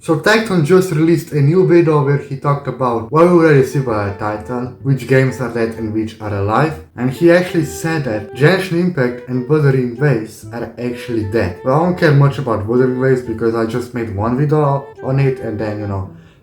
So Tectone just released a new video where he talked about why we already see by a title, which games are dead and which are alive, and he actually said that Genshin Impact and Wuthering are actually dead. Well, I don't care much about Wuthering because I just made one video on it and then,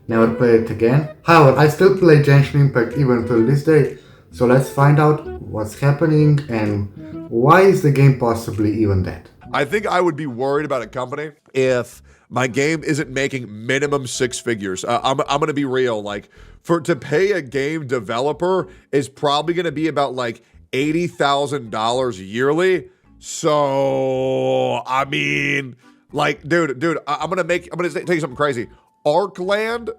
never play it again. However, I still play Genshin Impact even till this day, so let's find out what's happening and why is the game possibly even dead. I think I would be worried about a company if my game isn't making minimum six figures. I'm gonna be real. Like, to pay a game developer is probably gonna be about like $80,000 yearly. So I mean, like, dude, I'm gonna tell you something crazy. Arkland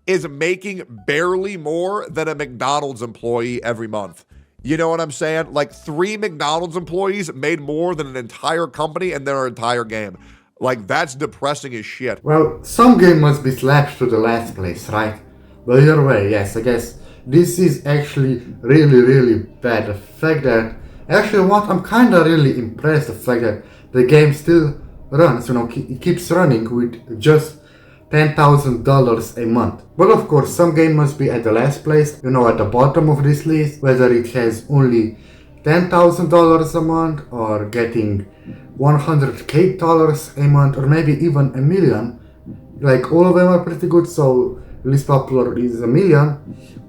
is making barely more than a McDonald's employee every month. You know what I'm saying? Like 3 McDonald's employees made more than an entire company and their entire game. Like, that's depressing as shit. Well, some game must be slapped to the last place, right? But either way, yes, I guess this is actually really bad. The fact that, actually what, I'm kinda really impressed the fact that the game still runs, it keeps running with just $10,000 a month. But of course, some game must be at the last place, at the bottom of this list, whether it has only $10,000 a month or getting $100K a month or maybe even $1 million. Like, all of them are pretty good, so least popular is $1 million.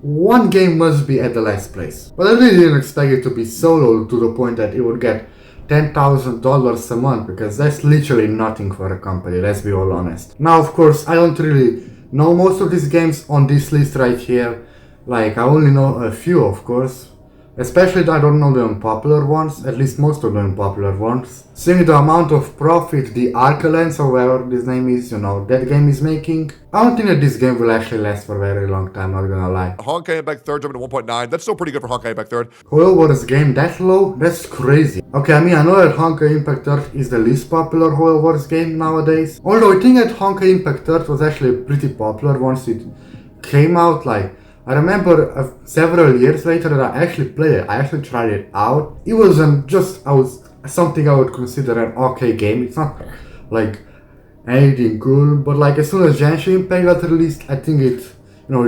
One game must be at the last place. But I really didn't expect it to be so low to the point that it would get $10,000 a month, because that's literally nothing for a company, let's be all honest. Now, of course, I don't really know most of these games on this list right here. Like, I only know a few, of course. Especially I don't know the unpopular ones, at least most of the unpopular ones. Seeing the amount of profit the Arcalens, or whatever this name is, that game is making, I don't think that this game will actually last for a very long time, not gonna lie. Honkai Impact 3rd jumping to 1.9. That's still pretty good for Honkai Impact 3rd. Hoil Wars game that low? That's crazy. Okay, I mean, I know that Honkai Impact 3rd is the least popular Hoil Wars game nowadays. Although I think that Honkai Impact 3rd was actually pretty popular once it came out. Like, I remember several years later that I actually played it. I actually tried it out. It wasn't just something I would consider an okay game. It's not like anything cool, but like as soon as Genshin Impact got released, I think its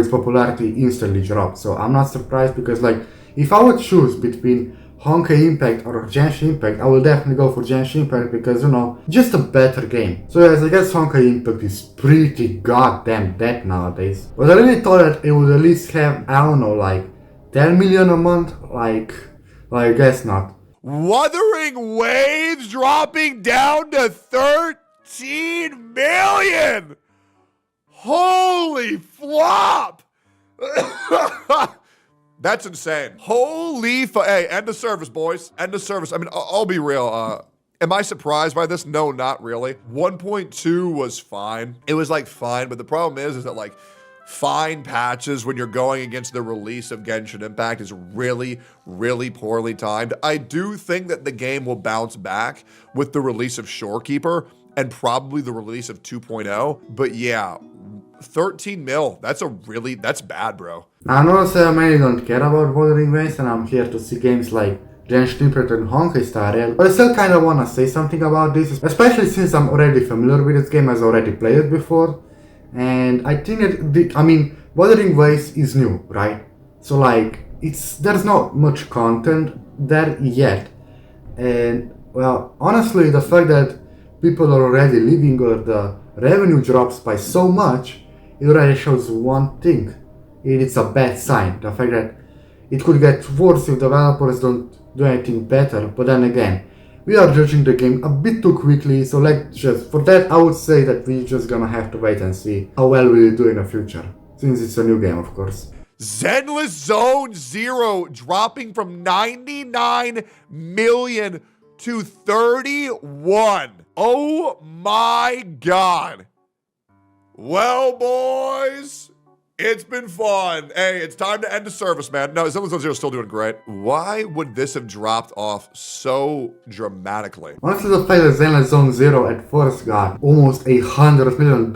popularity instantly dropped. So I'm not surprised, because like if I would choose between Honkai Impact or Genshin Impact, I will definitely go for Genshin Impact because, just a better game. So yes, I guess Honkai Impact is pretty goddamn dead nowadays. But I really thought that it would at least have, I don't know, like 10 million a month, like I guess not. Wuthering Waves dropping down to 13 million! Holy flop! That's insane. Holy hey, end of service, boys. End of service. I mean, I'll be real. Am I surprised by this? No, not really. 1.2 was fine. It was like fine, but the problem is that like fine patches when you're going against the release of Genshin Impact is really poorly timed. I do think that the game will bounce back with the release of Shorekeeper and probably the release of 2.0. But yeah, 13 mil. That's bad, bro. I know I mainly don't care about Wuthering Waves, and I'm here to see games like Genshin Impact and Honkai Star Rail, but I still kinda wanna say something about this, especially since I'm already familiar with this game, as I already played it before. And I think that, Wuthering Waves is new, right? So like, there's not much content there yet. And well, honestly, the fact that people are already leaving or the revenue drops by so much, it already shows one thing. It's a bad sign. The fact that it could get worse if developers don't do anything better. But then again, we are judging the game a bit too quickly, so for that I would say that we're just gonna have to wait and see how well we'll do in the future, since it's a new game, of course. Zenless Zone Zero dropping from 99 million to 31. Oh my god. Well, boys, it's been fun. Hey, it's time to end the service, man. No, Zenless Zone Zero is still doing great. Why would this have dropped off so dramatically? Honestly, the fact that Zenless Zone Zero at first got almost $100 million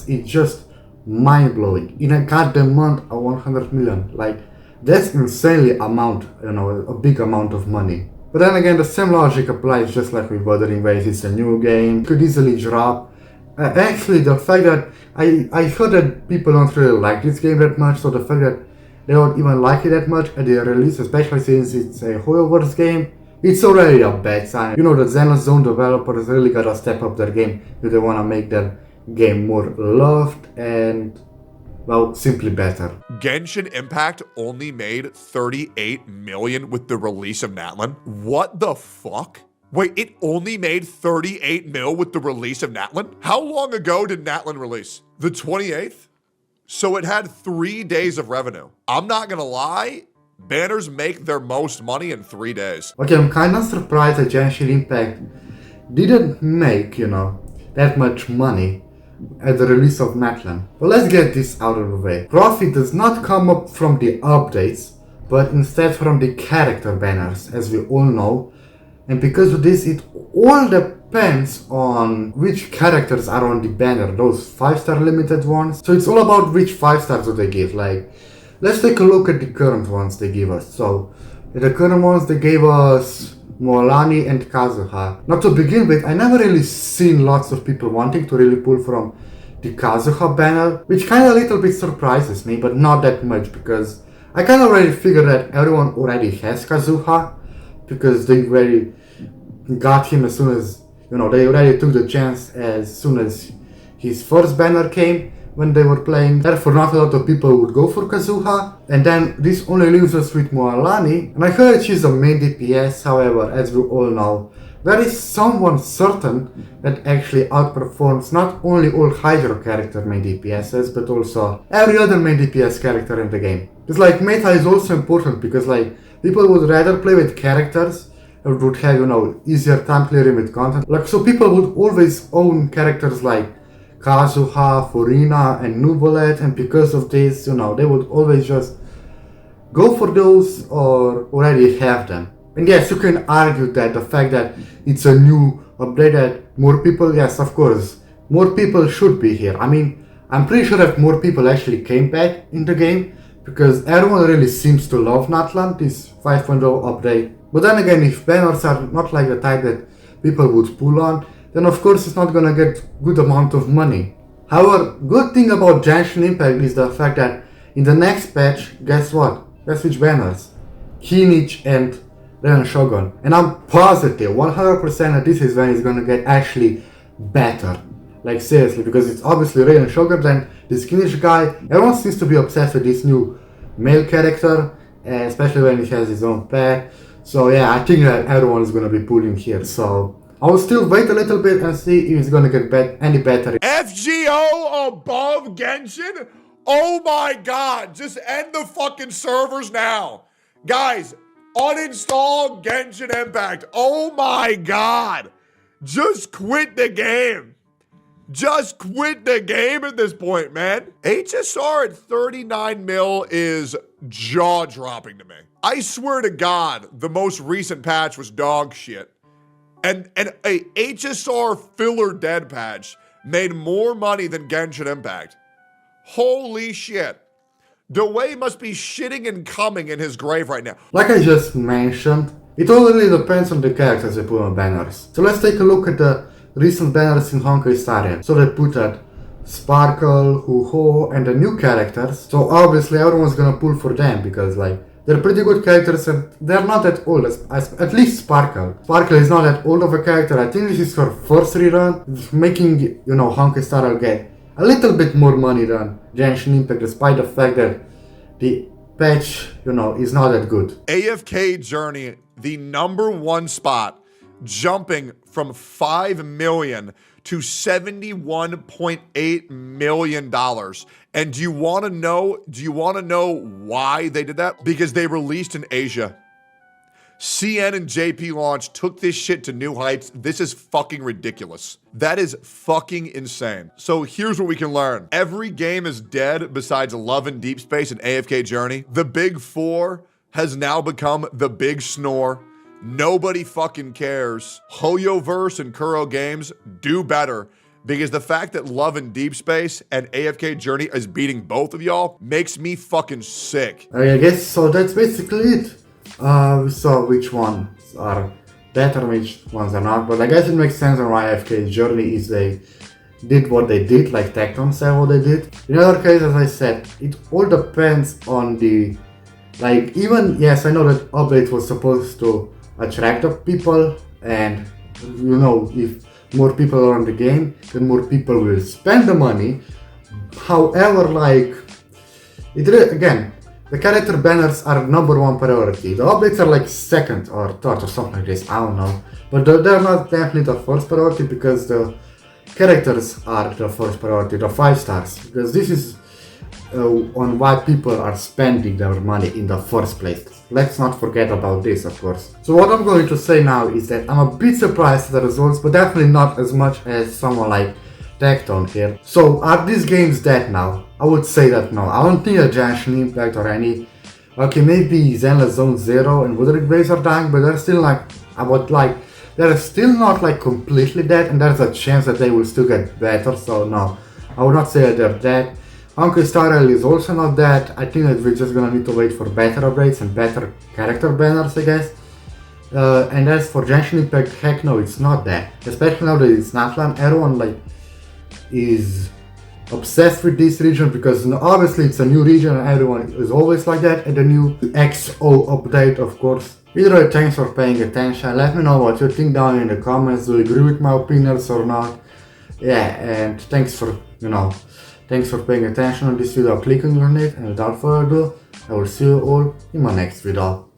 is just mind-blowing. In a goddamn month, 100 million. Like, that's insanely a big amount of money. But then again, the same logic applies just like with Wuthering Waves. It's a new game, it could easily drop. Actually, the fact that I heard that people don't really like this game that much, so the fact that they don't even like it that much at the release, especially since it's a Hoyoverse game, it's already a bad sign. You know, the Zenless Zone developers really gotta step up their game if they wanna make their game more loved and, well, simply better. Genshin Impact only made 38 million with the release of Natlan. What the fuck? Wait, it only made 38 mil with the release of Natlan? How long ago did Natlan release? The 28th? So it had 3 days of revenue. I'm not gonna lie, banners make their most money in 3 days. Okay, I'm kinda surprised that Genshin Impact didn't make, that much money at the release of Natlan. But let's get this out of the way. Profit does not come up from the updates, but instead from the character banners, as we all know. And because of this, it all depends on which characters are on the banner, those 5-star limited ones. So it's all about which 5 stars do they give. Like, let's take a look at the current ones they give us. So, the current ones they gave us Moalani and Kazuha. Now to begin with, I never really seen lots of people wanting to really pull from the Kazuha banner, which kinda a little bit surprises me, but not that much, because I kinda already figured that everyone already has Kazuha, because they already got him as soon as, they already took the chance as soon as his first banner came when they were playing. Therefore, not a lot of people would go for Kazuha. And then this only leaves us with Moalani. And I heard she's a main DPS, however, as we all know, there is someone certain that actually outperforms not only all Hydro character main DPSs, but also every other main DPS character in the game. It's like meta is also important because people would rather play with characters that would have, easier time clearing with content. So people would always own characters like Kazuha, Furina, and Nubolet, and because of this, they would always just go for those or already have them. And yes, you can argue that the fact that it's a new update that more people, yes, of course, more people should be here. I mean, I'm pretty sure that more people actually came back in the game because everyone really seems to love Natlan, this 5.0 update. But then again, if banners are not like the type that people would pull on, then of course it's not gonna get good amount of money. However, good thing about Genshin Impact is the fact that in the next patch, guess what? Guess which banners? Kinich and Ren Shogun. And I'm positive, 100% that this is when it's gonna get actually better. Like seriously, because it's obviously Ren Shogun, then this Kinich guy, everyone seems to be obsessed with this new male character, especially when he has his own pair. So yeah, I think that everyone is gonna be pulling here, so I'll still wait a little bit and see if it's gonna get any better. FGO above Genshin? Oh my god, just end the fucking servers now. Guys, uninstall Genshin Impact. Oh my god. Just quit the game. Just quit the game at this point, man. HSR at 39 mil is jaw-dropping to me. I swear to God, the most recent patch was dog shit. And a HSR filler dead patch made more money than Genshin Impact. Holy shit. Dwayne must be shitting and coming in his grave right now. Like I just mentioned, it all really depends on the characters they put on banners. So let's take a look at the recent banners in Honkai Star Rail. So they put at Sparkle, Huho, and the new characters. So obviously everyone's gonna pull for them because they're pretty good characters and they're not that old, at least Sparkle. Sparkle is not that old of a character. I think this is her first rerun, making, Honkai Star Rail get a little bit more money than Genshin Impact, despite the fact that the patch, is not that good. AFK Journey, the #1 spot, jumping from 5 million to $71.8 million. And do you want to know why they did that? Because they released in Asia. CN and JP Launch took this shit to new heights. This is fucking ridiculous. That is fucking insane. So here's what we can learn. Every game is dead besides Love and Deep Space and AFK Journey. The Big Four has now become the Big Snore. Nobody fucking cares. Hoyoverse and Kuro Games do better because the fact that Love and Deep Space and AFK Journey is beating both of y'all makes me fucking sick. I guess so. That's basically it. We saw which ones are better, which ones are not, but I guess it makes sense on why AFK Journey is a did what they did, like Tectone said what they did. In other cases, as I said, it all depends on the, like, even, yes, I know that update was supposed to attract the people, and you know, if more people are on the game, then more people will spend the money. However, like, again, the character banners are #1 priority. The updates are like second or third or something like this, I don't know. But they're not definitely the first priority, because the characters are the first priority, the 5 stars. Because this is on why people are spending their money in the first place. Let's not forget about this, of course. So what I'm going to say now is that I'm a bit surprised at the results, but definitely not as much as someone like Tectone here. So are these games dead now? I would say that no. I don't think that Genshin Impact or any... Okay, maybe Zenless Zone 0 and Wuthering base are dying, but they're still like... They're still not like completely dead, and there's a chance that they will still get better, so no. I would not say that they're dead. Honkai Star Rail is also not dead. I think that we're just gonna need to wait for better updates and better character banners, I guess. And as for Genshin Impact, heck no, it's not dead. Especially now that it's Natlan, everyone like is obsessed with this region, because obviously it's a new region and everyone is always like that, and the new XO update, of course. Either way, thanks for paying attention. Let me know what you think down in the comments. Do you agree with my opinions or not? Yeah, and thanks for paying attention on this video, clicking on it, and without further ado, I will see you all in my next video.